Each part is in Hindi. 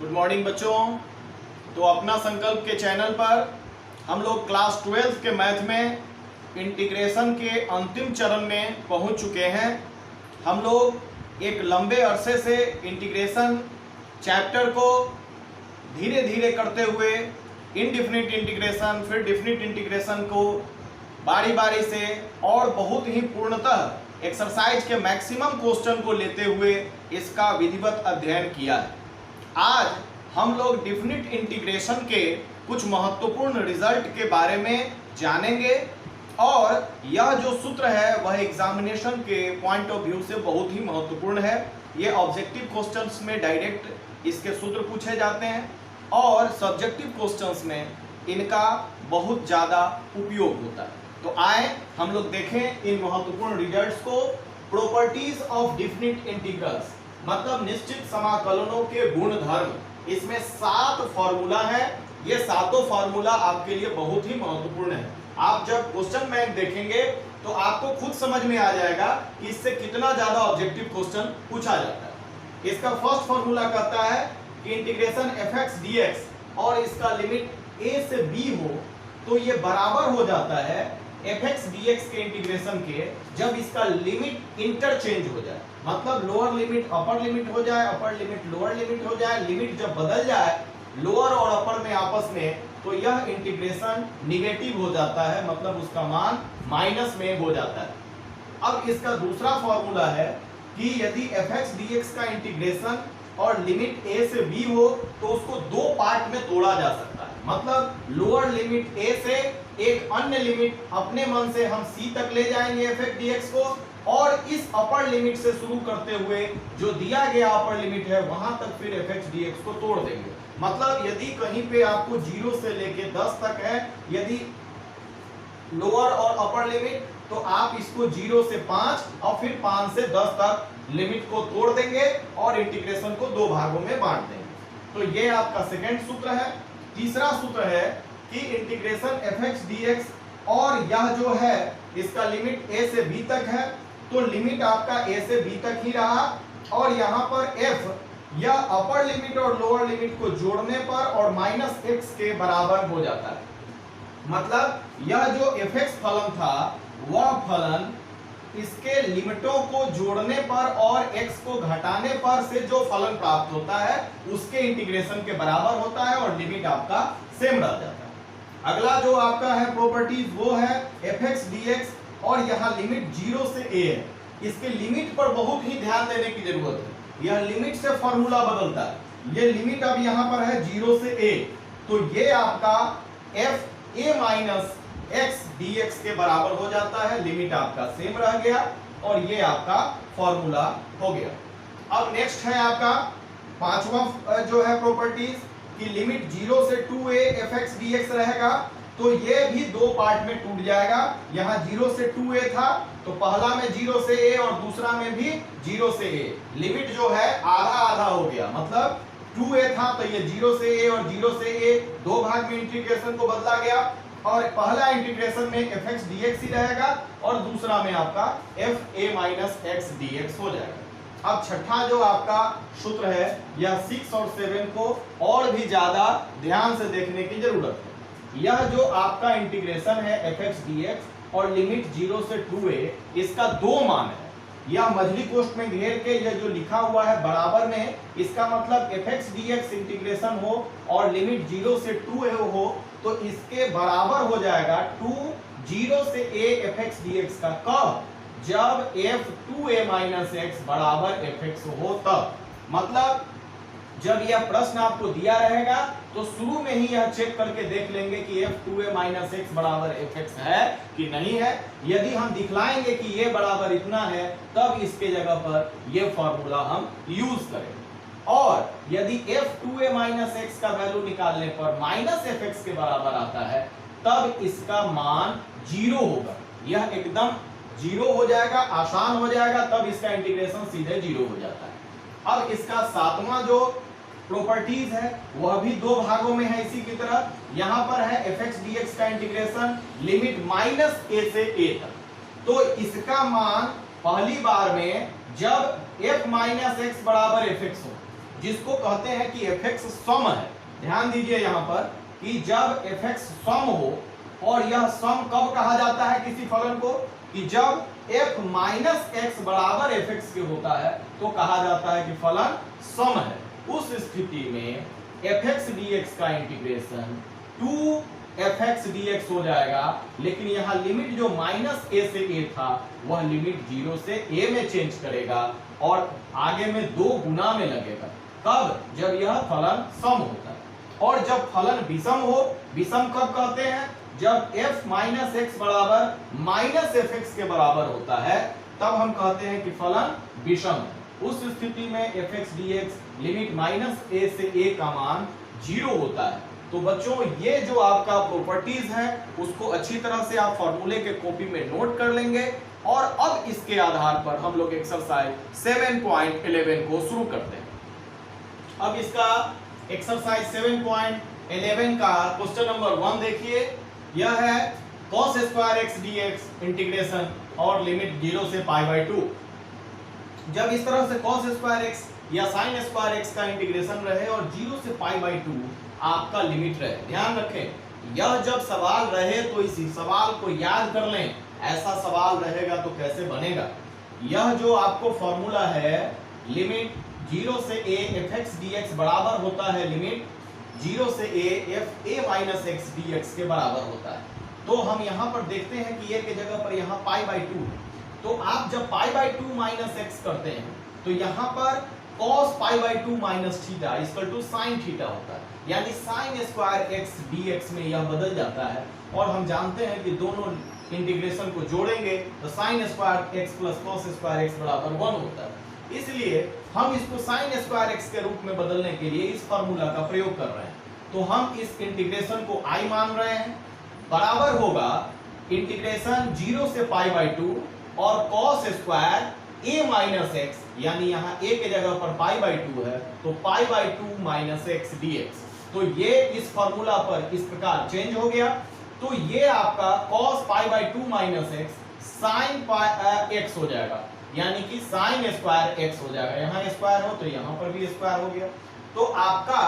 गुड मॉर्निंग बच्चों। तो अपना संकल्प के चैनल पर हम लोग क्लास 12 के मैथ में इंटीग्रेशन के अंतिम चरण में पहुंच चुके हैं। हम लोग एक लंबे अरसे से इंटीग्रेशन चैप्टर को धीरे धीरे करते हुए इनडिफिनिट इंटीग्रेशन फिर डिफिनिट इंटीग्रेशन को बारी बारी से और बहुत ही पूर्णतः एक्सरसाइज के मैक्सिमम क्वेश्चन को लेते हुए इसका विधिवत अध्ययन किया है। आज हम लोग डिफिनिट इंटीग्रेशन के कुछ महत्वपूर्ण रिजल्ट के बारे में जानेंगे और यह जो सूत्र है वह एग्जामिनेशन के पॉइंट ऑफ व्यू से बहुत ही महत्वपूर्ण है। ये ऑब्जेक्टिव क्वेश्चंस में डायरेक्ट इसके सूत्र पूछे जाते हैं और सब्जेक्टिव क्वेश्चंस में इनका बहुत ज़्यादा उपयोग होता है। तो आए हम लोग देखें इन महत्वपूर्ण रिजल्ट्स को। प्रॉपर्टीज ऑफ डिफिनिट इंटीग्रल्स मतलब निश्चित समाकलनों के गुण धर्म, इसमें 7 फॉर्मूला है। ये सातों फार्मूला आपके लिए बहुत ही महत्वपूर्ण है। आप जब क्वेश्चन बैंक देखेंगे तो आपको खुद समझ में आ जाएगा कि इससे कितना ज्यादा ऑब्जेक्टिव क्वेश्चन पूछा जाता है। इसका फर्स्ट फॉर्मूला कहता है कि इंटीग्रेशन fx dx और इसका लिमिट a से b हो तो ये बराबर हो जाता है fx dx के इंटीग्रेशन के जब इसका लिमिट इंटरचेंज हो जाए, मतलब लोअर लिमिट अपर लिमिट हो जाए, अपर लिमिट लोअर लिमिट हो जाए। लिमिट जब बदल जाए लोअर और अपर में आपस में तो यह इंटीग्रेशन निगेटिव हो जाता है, मतलब उसका मान माइनस में हो जाता है। अब इसका दूसरा फॉर्मूला है कि यदि fx dx का इंटीग्रेशन और लिमिट a से b हो तो उसको दो पार्ट में तोड़ा जा सकता है, मतलब लोअर लिमिट a से एक अन्य लिमिट अपने मन से हम c तक ले जाएंगे fx dx को और इस अपर लिमिट से शुरू करते हुए जो दिया गया अपर लिमिट है वहां तक फिर fx dx को तोड़ देंगे। मतलब यदि कहीं पे आपको 0 से लेके 10 तक है, यदि लोअर और अपर लिमिट, तो आप इसको 0 से 5 और फिर 5 से 10 तक लिमिट को तोड़ देंगे और इंटीग्रेशन को दो भागों में बांट देंगे। तो ये आपका सेकंड सूत्र है। तीसरा सूत्र है कि इंटीग्रेशन fx dx और यह जो है इसका लिमिट a से b तक है तो लिमिट आपका a से b तक ही रहा और यहाँ पर f या अपर लिमिट और लोअर लिमिट को जोड़ने पर और माइनस x के बराबर हो जाता है। मतलब यह जो fx फलन था वह फलन इसके लिमिटों को जोड़ने पर और x को घटाने पर से जो फलन प्राप्त होता है उसके इंटीग्रेशन के बराबर होता है और लिमिट आपका सेम रह जाता है। अगला जो आपका है प्रॉपर्टीज वो है fx dx और यहाँ लिमिट 0 से a है। इसके लिमिट पर बहुत ही ध्यान देने की जरूरत है। यह लिमिट से फॉर्मूला बदलता है। ये लिमिट अब यहाँ पर है 0 से a, तो ये आपका f a minus x dx के बराबर हो जाता है। लिमिट आपका सेम रह गया और ये आपका फॉर्मूला हो गया। अब नेक्स्ट है आपका पांचवा जो है प्रॉपर्टीज कि लिमिट 0 से 2a fx dx रहेगा तो ये भी दो पार्ट में टूट जाएगा। यहाँ 0 से 2a था तो पहला में 0 से a और दूसरा में भी 0 से a। लिमिट जो है आधा आधा हो गया, मतलब 2a था तो ये 0 से a और 0 से a दो भाग में इंटीग्रेशन को बदला गया और पहला इंटीग्रेशन में fx dx ही रहेगा और दूसरा में आपका f a minus x dx हो जाएगा। अब छठा जो आपका सूत्र है यह 6 और 7 को और भी ज्यादा ध्यान से देखने की जरूरत है। यह जो आपका इंटीग्रेशन है fx dx और लिमिट 0 से 2a, इसका दो मान है। यह मझली कोष्ठ में घेर के यह जो लिखा हुआ है बराबर में, इसका मतलब fx dx इंटीग्रेशन हो और लिमिट 0 से 2a हो तो इसके बराबर हो जाएगा 0 से a fx dx का। कब? जब f 2a माइनस x बराबर fx हो तब। मतलब जब यह प्रश्न आपको दिया रहेगा तो शुरू में ही यह चेक करके देख लेंगे कि f 2a माइनस x बराबर fx है कि नहीं है। यदि हम दिखलाएंगे कि ये बराबर इतना है तब इसके जगह पर ये फॉर्मूला हम यूज करेंगे। और यदि f 2a माइनस x का वैल्यू निकालने पर माइनस fx के बराबर आता है तब इसका मान 0 होगा। यह एकदम 0 हो जाएगा, आसान हो जाएगा, तब इसका इंटीग्रेशन सीधे 0 हो जाता है। अब इसका सातवां जो प्रॉपर्टीज है वह भी दो भागों में है इसी की तरह। यहां पर है fx dx का इंटीग्रेशन लिमिट माइनस a से a तक, तो इसका मान पहली बार में जब f माइनस x बराबर fx हो, जिसको कहते हैं कि fx सम है। ध्यान दीजिए यहां पर कि जब fx सम हो, और यह सम कब कहा जाता है किसी फलन को, कि जब f माइनस एक्स बराबर fx के होता है तो कहा जाता है कि फलन सम है। उस स्थिति में fx dx का इंटीग्रेशन 2fx dx हो जाएगा, लेकिन यहाँ लिमिट जो माइनस a से a था वह लिमिट 0 से a में चेंज करेगा और आगे में 2 गुना में लगेगा। कब? जब यह फलन सम होता है। और जब फलन विषम हो, विषम कब कहते हैं? जब f माइनस एक्स बराबर माइनस fx के बराबर होता है तब हम कहते हैं कि फलन विषम है। उस स्थिति में fx dx limit minus a से a का मान 0 होता है। तो बच्चों ये जो आपका प्रॉपर्टीज है उसको अच्छी तरह से आप फॉर्मूले के कॉपी में नोट कर लेंगे। और अब इसके आधार पर हम लोग एक्सरसाइज 7.11 को शुरू करते हैं। अब इसका एक्सरसाइज 7.11 का क्वेश्चन नंबर 1 देखिए। यह है cos square x dx integration और लिमिट 0 से π/2। जब इस तरह से cos स्क्वायर एक्स या sin स्क्वायर एक्स का इंटीग्रेशन रहे और 0 से π/2 आपका लिमिट रहे। ध्यान रखें यह जब सवाल रहे तो इसी सवाल को याद कर लें। ऐसा सवाल रहेगा तो कैसे बनेगा। यह जो आपको फॉर्मूला है लिमिट 0 से a fx dx बराबर होता है लिमिट 0 से a f a minus x dx के बराबर होता है। तो हम यहाँ पर देखते हैं कि a के जगह पर यहाँ π/2 है। तो आप जब π/2 माइनस एक्स करते हैं तो यहाँ पर cos π/2 minus theta equal to sine theta होता है, यानी साइन स्क्वायर एक्स dx में यह बदल जाता है। और हम जानते हैं कि दोनों इंटीग्रेशन को जोड़ेंगे तो sine square x plus cos square x बराबर 1 होता है। इसलिए हम इसको साइन स्क्वायर एक्स के रूप में बदलने के लिए इस फॉर्मूला का प्रयोग कर रहे हैं। तो हम इस इंटीग्रेशन को i मान रहे हैं, बराबर होगा इंटीग्रेशन 0 से π/2 और cos square a minus x, यानी यहाँ a के जगह पर π/2 है तो π/2 माइनस एक्स dx। तो ये इस फॉर्मूला पर इस प्रकार चेंज हो गया। तो ये आपका cos π/2 minus x sine x हो जाएगा, यानी कि साइन स्क्वायर x हो जाएगा। यहाँ स्क्वायर हो तो यहाँ पर भी स्क्वायर हो गया। तो आपका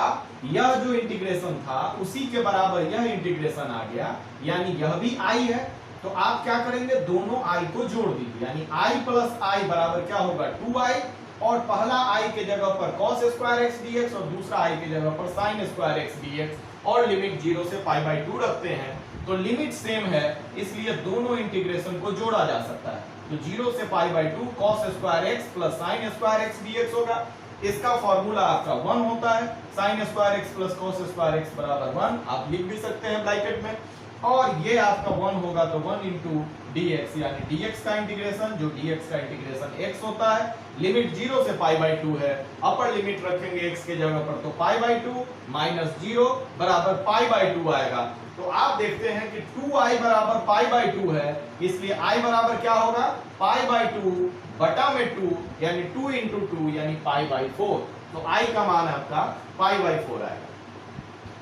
यह जो इंटीग्रेशन था उसी के बराबर यह इंटीग्रेशन आ गया, यानी यह भी i है। तो आप क्या करेंगे, दोनों i को जोड़ दीजिए, यानी i प्लस i बराबर क्या होगा 2i। और पहला i के जगह पर cos स्क्वायर एक्स dx और दूसरा i के जगह पर साइन स्क्वायर एक्स dx और लिमिट 0 से π/2 रखते हैं तो लिमिट सेम है, इसलिए दोनों इंटीग्रेशन को जोड़ा जा सकता है। तो 0 से π/2 cos square x plus sine square x dx होगा। इसका फॉर्मूला आपका 1 होता है, sine square x plus cos square x बराबर 1 आप लिख भी सकते हैं ब्रैकेट में। और ये आपका 1 होगा तो 1 इंटू dx, यानी dx का इंटीग्रेशन, जो dx का इंटीग्रेशन x होता है। लिमिट 0 से π/2 है, अपर लिमिट रखेंगे x के जगह पर तो π/2 माइनस 0 बराबर π/2 आएगा। तो आप देखते हैं कि 2i बराबर π/2 है, इसलिए i बराबर क्या होगा π/2 बटा में 2, यानी 2 इंटू 2 यानी π/4। तो i का मान आपका π/4 आएगा।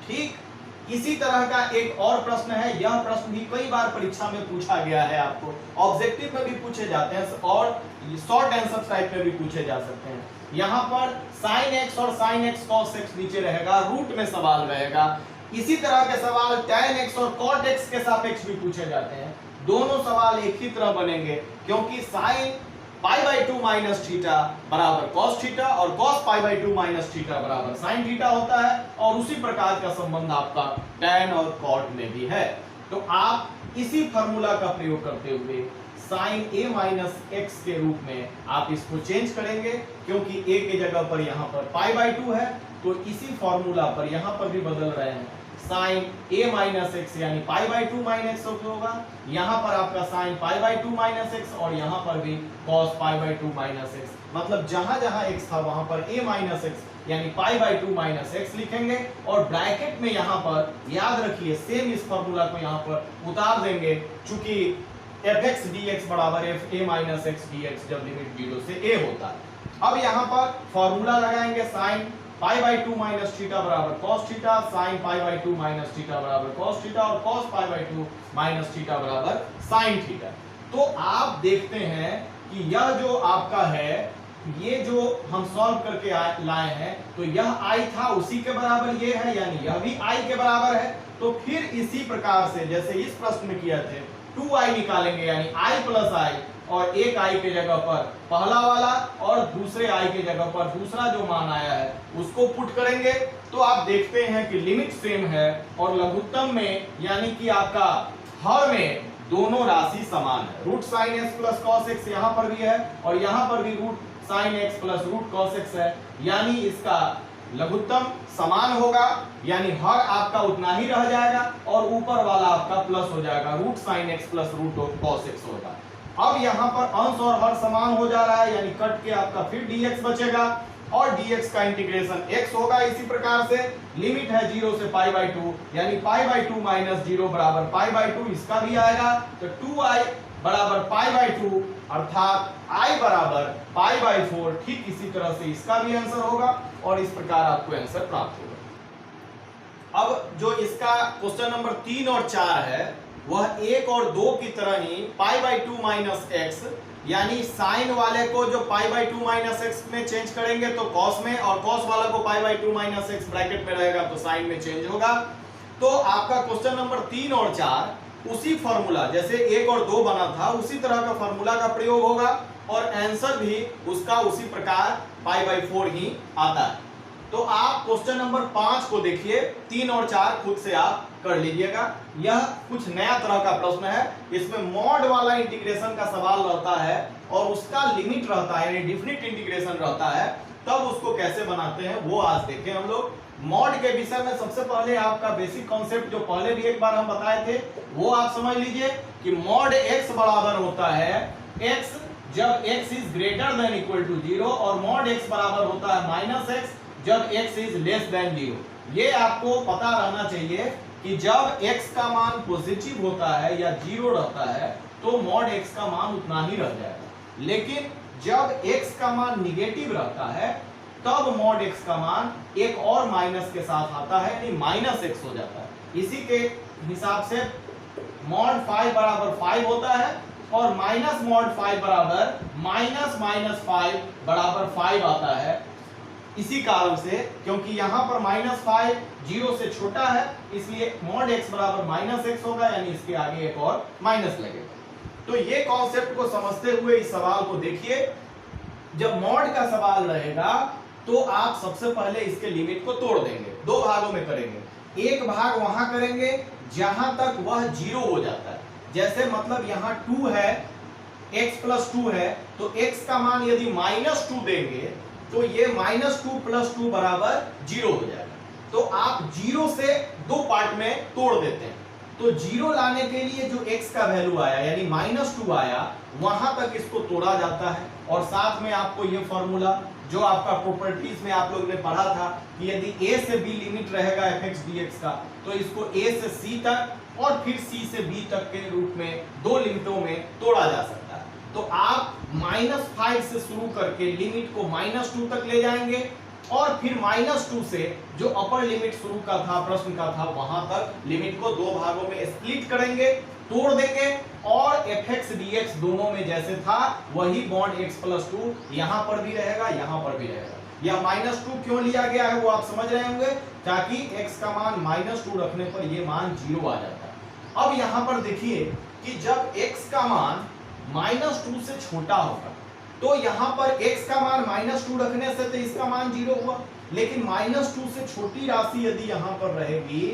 ठीक इसी तरह का एक और प्रश्न है। यह प्रश्न भी कई बार परीक्षा में पूछा गया है, आपको ऑब्जेक्टिव में भी पूछे जाते हैं और शॉर्ट आंसर टाइप में भी पूछे जा सकते हैं। यहाँ पर sin x और sin x cos x नीचे रहेगा, रूट में सवाल रहेगा। इसी तरह के सवाल tan x और cot x के सापेक्ष भी पूछे जाते हैं। दोनों सवाल एक ही तरह बनेंगे, क्योंकि sin π/2 माइनस थीटा बराबर cos थीटा और cos π/2 माइनस थीटा बराबर sin थीटा होता है। और उसी प्रकार का संबंध आपका tan और cot में भी है। तो आप इसी फॉर्मूला का प्रयोग करते हुए sin a माइनस x के रूप में आप इसको चेंज करेंगे, क्योंकि a के जगह पर यहाँ पर π/2 है तो इसी फॉर्मूला पर यहाँ पर भी बदल रहे हैं। साइन a माइनस एक्स यानी π/2 माइनस एक्स होगा, यहाँ पर आपका साइन π/2 माइनस एक्स और यहाँ पर भी cos π/2 माइनस एक्स। मतलब जहां जहां x था वहां पर a माइनस एक्स यानी π/2 माइनस एक्स लिखेंगे और ब्रैकेट में यहाँ पर याद रखिए सेम इस फॉर्मूला को यहाँ पर उतार देंगे, चूंकि fx dx बराबर fa माइनस एक्स dx जब लिमिट 0 से a होता है। अब यहाँ पर फॉर्मूला लगाएंगे साइन π/2 माइनस थीटा बराबर cos theta, sin π/2 minus theta बराबर cos थीटा और cos π/2 माइनस थीटा बराबर sin थीटा। तो आप देखते हैं कि यह जो आपका है ये जो हम सॉल्व करके लाए हैं तो यह i था, उसी के बराबर ये है, यानी यह भी i के बराबर है। तो फिर इसी प्रकार से जैसे इस प्रश्न में किया थे 2i निकालेंगे, यानी i प्लस i, और एक i के जगह पर पहला वाला और दूसरे i के जगह पर दूसरा जो मान आया है उसको पुट करेंगे। तो आप देखते हैं कि लिमिट सेम है और लघुत्तम में यानी कि आपका हर में दोनों राशि समान है। Root sine x plus cos x यहाँ पर भी है और यहाँ पर भी root sine x plus root cos x है, यानी इसका लघुत्तम समान होगा, यानी हर आपका उतना ही रह जाएगा और ऊपर वाला आपका प्लस हो जाएगा, root sine x plus root cos x होगा। अब यहाँ पर अंश और हर समान हो जा रहा है, यानी कट के आपका फिर dx बचेगा और dx का इंटीग्रेशन x होगा। इसी प्रकार से लिमिट है 0 से π/2, यानी π/2 माइनस 0 बराबर π/2, इसका भी आएगा। तो 2i बराबर π/2 अर्थात i बराबर π/4। ठीक इसी तरह से इसका भी आंसर होगा और इस प्रकार आपको आंसर प्राप्त होगा। अब जो इसका क्वेश्चन नंबर 3 और 4 है वह 1 और 2 की तरह ही π/2 माइनस एक्स, यानी साइन वाले को जो π/2 माइनस एक्स में चेंज करेंगे तो कॉस में, और कॉस वाला को π/2 माइनस एक्स ब्रैकेट में रहेगा तो साइन में चेंज होगा। तो आपका क्वेश्चन नंबर 3 और 4 उसी फॉर्मूला जैसे 1 और 2 बना था उसी तरह का फॉर्मूला का प्रयोग होगा और आंसर भी उसका उसी प्रकार π/4 ही आता है। तो आप क्वेश्चन नंबर 5 को देखिए, 3 और 4 खुद से आप कर लीजिएगा। यह कुछ नया तरह का प्रश्न है, इसमें मॉड वाला इंटीग्रेशन का सवाल रहता है और उसका लिमिट रहता है, यानी डिफिनिट इंटीग्रेशन रहता है, तब उसको कैसे बनाते हैं वो आज देखें हम लोग। मॉड के विषय में सबसे पहले आपका बेसिक कॉन्सेप्ट जो पहले भी एक बार हम बताए थे वो आप समझ लीजिए कि मॉड x बराबर होता है x जब x is greater than equal to 0 और मॉड x बराबर होता है माइनस x जब x इज लेस देन 0। ये आपको पता रहना चाहिए कि जब x का मान पॉजिटिव होता है या 0 रहता है तो मॉड x का मान उतना ही रह जाएगा, लेकिन जब x का मान निगेटिव रहता है तब मॉड x का मान एक और माइनस के साथ आता है, यानी माइनस x हो जाता है। इसी के हिसाब से मॉड 5 बराबर 5 होता है और माइनस मॉड 5 बराबर माइनस माइनस 5 बराबर 5 आता है। इसी कारण से क्योंकि यहाँ पर -5 0 से छोटा है इसलिए मॉड x बराबर -x होगा, यानी इसके आगे एक और माइनस लगेगा। तो ये कॉन्सेप्ट को समझते हुए इस सवाल को देखिए। जब मॉड का सवाल रहेगा तो आप सबसे पहले इसके लिमिट को तोड़ देंगे, दो भागों में करेंगे। एक भाग वहां करेंगे जहां तक वह 0 हो जाता है, जैसे मतलब यहाँ 2 है, x प्लस 2 है तो x का मान यदि -2 देंगे तो ये -2 + 2 बराबर 0 हो जाएगा। तो आप 0 से दो पार्ट में तोड़ देते हैं। तो 0 लाने के लिए जो x का वैल्यू आया यानी -2 आया वहां तक इसको तोड़ा जाता है। और साथ में आपको ये फॉर्मूला जो आपका प्रॉपर्टीज में आप लोगों ने पढ़ा था कि यदि a से b लिमिट रहेगा fx dx का तो इसको a से c तक और फिर c से b तक के रूप में दो लिमिटों में तोड़ा जा सकता है। तो आप -5 से शुरू करके लिमिट को -2 तक ले जाएंगे और फिर -2 से जो अपर लिमिट शुरू का था प्रश्न का था वहां तक लिमिट को दो भागों में स्प्लिट करेंगे, तोड़ देंगे और fx dx दोनों में जैसे था वही मॉड x + 2 यहां पर भी रहेगा, यहां पर भी रहेगा। यह -2 क्यों लिया गया है वो आप समझ रहे होंगे, ताकि x का मान -2 रखने पर ये मान 0 आ जाता है। अब यहां पर देखिए कि जब x का मान -2 से छोटा होगा तो यहाँ पर x का मान -2 रखने से तो इसका मान 0 हुआ, लेकिन -2 से छोटी राशि यदि यहाँ पर रहेगी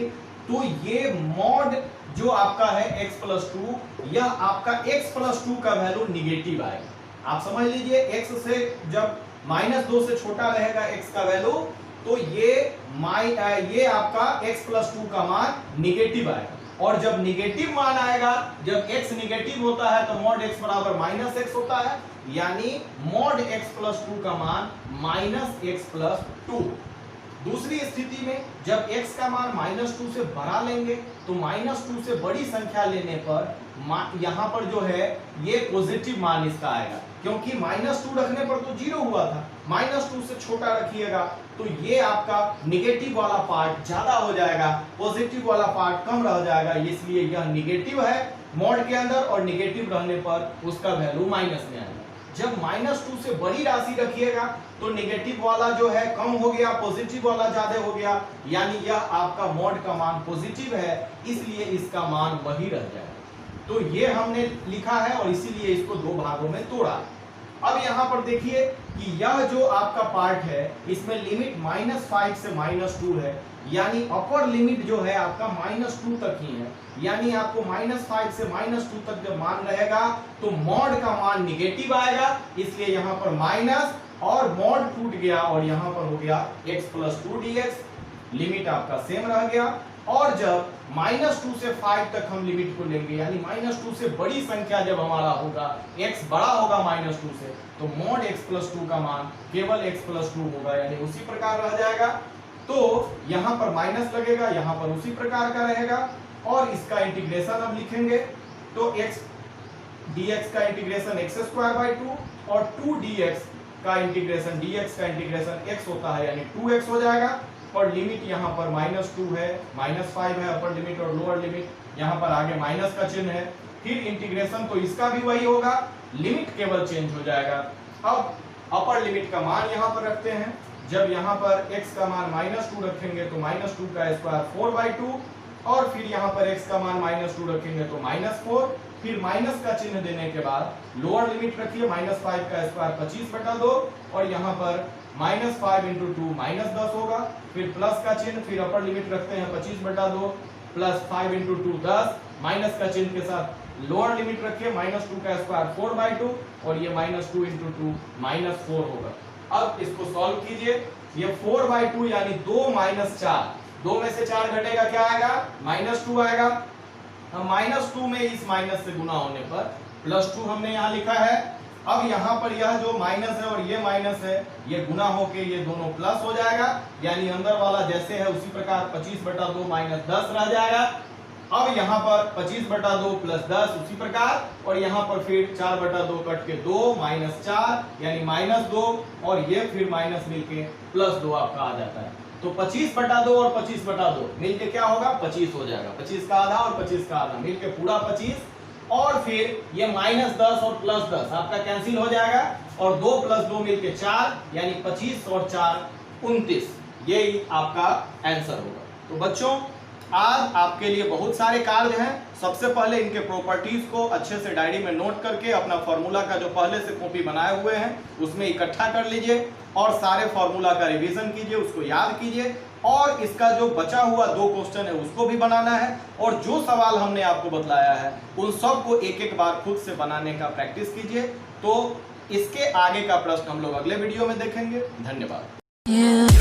तो ये मॉड जो आपका है x + 2 यह आपका x + 2 का वैल्यू निगेटिव आएगा। आप समझ लीजिए x से जब -2 से छोटा रहेगा x का वैल्यू तो ये आपका x + 2 का मान निगेटिव आएगा। और जब निगेटिव मान आएगा, जब x निगेटिव होता है तो मॉड x बराबर -x होता है, यानी मॉड x + 2 का मान -x + 2। दूसरी स्थिति में जब x का मान -2 से बड़ा लेंगे तो -2 से बड़ी संख्या लेने पर यहाँ पर जो है ये पॉजिटिव मान इसका आएगा, क्योंकि -2 रखने पर तो 0 हुआ था, -2 से छोटा रखिएगा तो ये आपका निगेटिव वाला पार्ट ज्यादा हो जाएगा, पॉजिटिव वाला पार्ट कम रह जाएगा, इसलिए यह निगेटिव है मॉड के अंदर और निगेटिव रहने पर उसका वैल्यू माइनस में आएगा। जब -2 से बड़ी राशि रखिएगा तो नेगेटिव वाला जो है कम हो गया, पॉजिटिव वाला ज्यादा हो गया, यानी यह आपका मॉड का मान पॉजिटिव है, इसलिए इसका मान वही रह जाएगा। तो ये हमने लिखा है और इसीलिए इसको दो भागों में तोड़ा। अब यहाँ पर देखिए कि यह जो आपका पार्ट है इसमें लिमिट -5 से -2 है, यानी अपर लिमिट जो है आपका -2 तक ही है, यानी आपको -5 से -2 तक जब मान रहेगा तो मॉड का मान निगेटिव आएगा, इसलिए यहाँ पर माइनस और मॉड टूट गया और यहाँ पर हो गया x + 2 dx, लिमिट आपका सेम रह गया। और जब -2 से 5 तक हम लिमिट को लेंगे, यानी -2 से बड़ी संख्या जब हमारा होगा, x बड़ा होगा -2 से, तो मॉड x + 2 का मान केवल x + 2 होगा, यानी उसी प्रकार रह जाएगा। तो यहाँ पर माइनस लगेगा, यहाँ पर उसी प्रकार का रहेगा। और इसका इंटीग्रेशन अब लिखेंगे तो x dx का इंटीग्रेशन x² 2 और 2 dx का इंटीग्रेशन dx का इंटीग्रेशन x होता है, यानी 2x हो जाएगा। और लिमिट यहाँ पर -2 है, -5 है अपर लिमिट और लोअर लिमिट, यहाँ पर आगे माइनस का चिन्ह है। फिर इंटीग्रेशन तो इसका भी वही होगा, लिमिट केवल चेंज हो जाएगा। अब अपर लिमिट का मान यहाँ पर रखते हैं, जब यहाँ पर x का मान -2 रखेंगे तो -2 का स्क्वायर 4/2, और फिर यहाँ पर x का मान -2 रखेंगे तो -4, फिर माइनस का चिन्ह देने के बाद लोअर लिमिट रखिए, -5 का स्क्वायर 25/2, और यहाँ पर -5 × 2 -10 होगा, फिर प्लस का चिन्ह, फिर अपर लिमिट रखते हैं 25/2 प्लस 5 × 2 10, माइनस का चिन्ह के साथ लोअर लिमिट रखिए, -2 का स्क्वायर 4/2, और ये -2 × 2 -4 होगा। अब इसको सॉल्व कीजिए, ये 4/2 यानी 2 - 4, 2 में से 4 घटेगा, क्या आएगा? -2 आएगा। अब -2 में इस माइनस से गुना होने पर +2 हमने यहाँ लिखा है। अब यहाँ पर यह जो माइनस है और ये माइनस है, ये गुना होके ये दोनों प्लस हो जाएगा, यानी अंदर वाला जैसे है उसी प्रकार 25/2 -10 रह जाएगा। अब यहाँ पर 25/2 + 10 उसी प्रकार, और यहाँ पर फिर 4/2 कट के 2 -4 यानी -2, और ये फिर माइनस मिलके +2 आपका आ जाता है। तो 25/2 और 25/2 मिलके क्या होगा? 25 हो जाएगा। 25 का आधा और 25 का आधा मिलके पूरा 25, और फिर ये -10 और +10 आपका कैंसिल हो जाएगा, और 2 + 2 मिलके 4, यानी 25 और 4 29, यही आपका आंसर होगा। तो बच्चों आज आपके लिए बहुत सारे कार्य हैं। सबसे पहले इनके प्रॉपर्टीज को अच्छे से डायरी में नोट करके अपना फॉर्मूला का जो पहले से कॉपी बनाए हुए हैं उसमें इकट्ठा कर लीजिए, और सारे फॉर्मूला का रिवीजन कीजिए, उसको याद कीजिए, और इसका जो बचा हुआ 2 क्वेश्चन है उसको भी बनाना है, और जो सवाल हमने आपको बतलाया है उन सब को एक बार खुद से बनाने का प्रैक्टिस कीजिए। तो इसके आगे का प्रश्न हम लोग अगले वीडियो में देखेंगे। धन्यवाद।